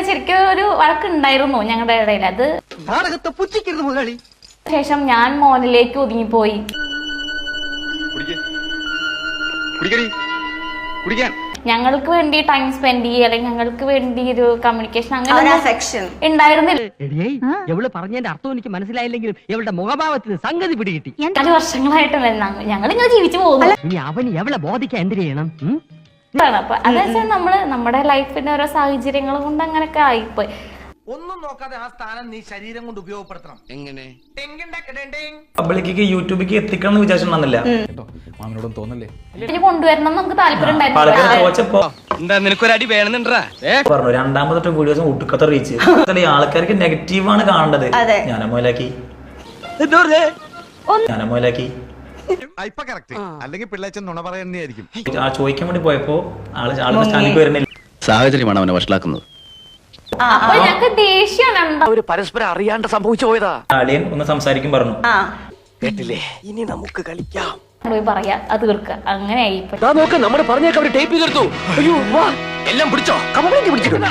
ശരിക്കും ഒരു വഴക്കുണ്ടായിരുന്നു ഞങ്ങളുടെ ഇടയിൽ. അത് നാടകത്തെ പുച്ഛിക്കരുത് മുതലാളി. ശേഷം ഞാൻ മോനിലേക്ക് ഒതുങ്ങിപ്പോയി. ഞങ്ങൾക്ക് വേണ്ടി ടൈം സ്പെൻഡ് ചെയ്യുക അല്ലെങ്കിൽ ഞങ്ങൾക്ക് വേണ്ടി ഒരു കമ്മ്യൂണിക്കേഷൻ അങ്ങനെ ഉണ്ടായിരുന്നില്ല. എവള് പറഞ്ഞതിന്റെ അർത്ഥം എനിക്ക് മനസ്സിലായില്ലെങ്കിലും എവളുടെ മുഖഭാവത്തിന് സംഗതി പിടികിട്ടി. 4 വർഷങ്ങളായിട്ടുണ്ടായിരുന്നു ഞങ്ങൾ ഇങ്ങനെ ജീവിച്ചു പോകുന്നു. ഇനി അവന് എവളെ ബോധിക്കാൻ എന്ത് ചെയ്യണം? അപ്പൊ അതെന്ന് നമ്മള് നമ്മുടെ ലൈഫിന്റെ ഓരോ സാഹചര്യങ്ങൾ കൊണ്ട് അങ്ങനെയൊക്കെ ആയിപ്പോയി. ഒന്നും നോക്കാതെ ആ സ്ഥാനം നീ ശരീരം കൊണ്ട് ഉപയോഗപ്പെടുത്തണം. എങ്ങനെ? പബ്ലിക്ക് യൂട്യൂബിലേക്ക് എത്തിക്കണം എന്ന് വിചാരിച്ചിട്ടുണ്ടെന്നില്ല. മാമിനോടും തോന്നല്ലേ കൊണ്ടുവരണം നമുക്ക് താല്പര്യം നിനക്കൊരടി വേണമെന്നുണ്ടാ പറഞ്ഞു. രണ്ടാമത്തെ വീഡിയോസും ഒട്ടുക്കത്തെ റീച്ച്. ആൾക്കാർക്ക് നെഗറ്റീവാണ് കാണേണ്ടത്. ഞാനമോലാക്കി അല്ലെങ്കിൽ പിള്ളേച്ചൻ നുണ പറയുന്നതായിരിക്കും. ചോദിക്കാൻ വേണ്ടി പോയപ്പോ ആള് സ്റ്റാൻഡിലേക്ക് വരുന്നില്ല. സാഹചര്യമാണ് അവനെ വഷളാക്കുന്നത്. അപ്പൊ ഞങ്ങൾക്ക് ദേഷ്യമാണ്. പരസ്പരം അറിയാണ്ട് സംഭവിച്ചു പോയതാ. അളിയൻ ഒന്ന് സംസാരിക്കും പറഞ്ഞു. കേട്ടില്ലേ? ഇനി നമുക്ക് കളിക്കാം. പറയാ അത് തീർക്കുക. അങ്ങനെ ആയിപ്പോ നോക്ക് നമ്മൾ പറഞ്ഞേക്ക് അവര് ടേപ്പ് ചെയ്തെടുത്തു. അയ്യോ എല്ലാം പിടിച്ചോ? കംപ്ലൈന്റ് പിടിച്ചിട്ടുണ്ട്.